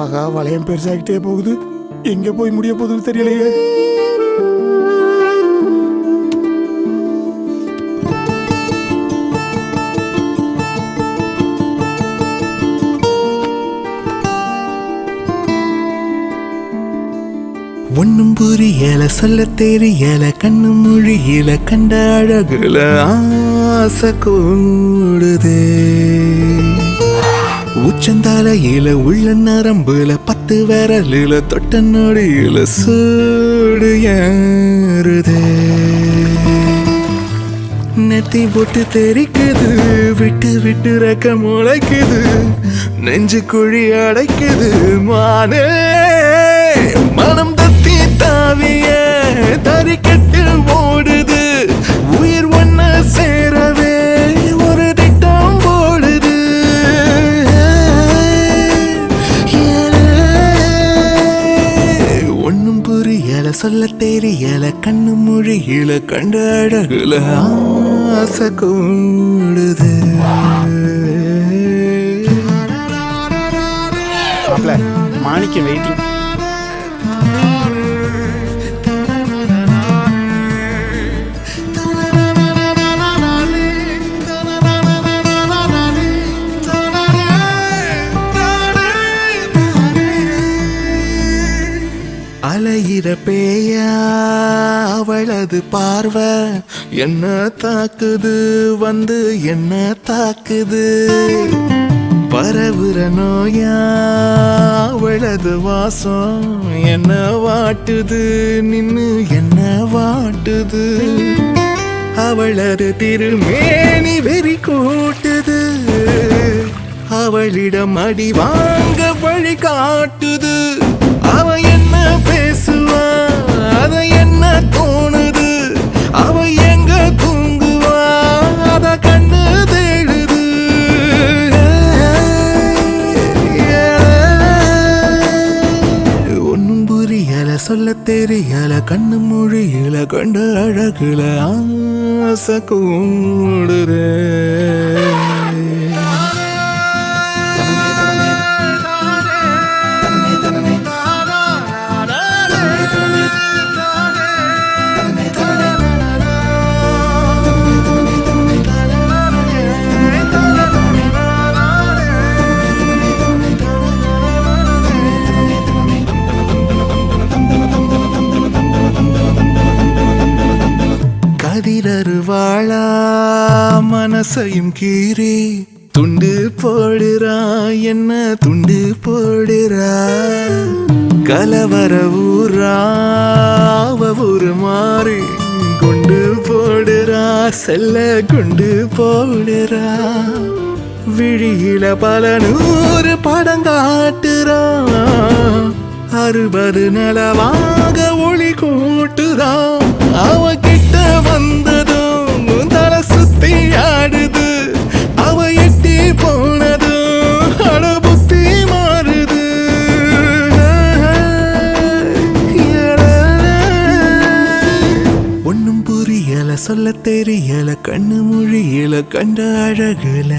ஆகா வளையம் பெருசாகிட்டே போகுது. எங்க போய் முடிய போகுதுன்னு தெரியலையே. ஒன்னும் புரியல, சொல்ல தெரியல, கண்ணு மொழியில, கண்ட அழகுல ஆசை கூடுதே. உச்சந்தாலையில உள்ள நரம்புல 10 விரலில தொட்ட நொடியில சூடு ஏறுதே. நெத்தி போட்டு தெரிக்குது, விட்டு விட்டு ரெக்க முளைக்குது, நெஞ்சு குழி அடைக்குது. மானே மனம் தத்தி தாவிய தறிக்கட்டு ஓடுது. உயிர் ஒன்ன சேரவே ஒரு திட்டம் போடுது. ஒன்னும் புரியல, சொல்ல தெரியல, கண்ணு மொழியில, கண்ட அழகுல ஆசை கூடுது. மாணிக்க வெயிட்டிங். அலையிற பேயா அவளது பார்வை என்ன தாக்குது, வந்து என்ன தாக்குது. பரவுற நோயா அவளது வாசம் என்ன வாட்டுது, நின்னு என்ன வாட்டுது. அவளது திருமேனி வெறி கூட்டுது, அவளிடம் அடி வாங்க வழி காட்டுது. அவ என்ன பேசுவா, அத என்ன தோணுது, அவ எங்க தூங்குவா, அத கண்ணு தேடுது. ஒன்னும் புரியல, சொல்ல தெரியல, கண்ணு மொழியில, கண்ட அழகுல ஆசை கூடுது. கதிரருவாளா மனசையும் கீறி துண்டு போடுறா, என்ன துண்டு போடுறா. கலவர ஊரா ஒரு மாறி குண்டு போடுறா, செல்ல குண்டு போடுறா. விழியில பல 100 படம் காட்டுறா, 60 நிலவாக ஒளி கூட்டுறா. அவ கிட்ட வந்ததும் தலை சுத்தி ஆடுது, அவ எட்டி போனதும் அட புத்தி மாறுது. ஒன்னும் புரியல, சொல்ல தெரியல, கண்ணு மொழியில, கண்ட அழகுல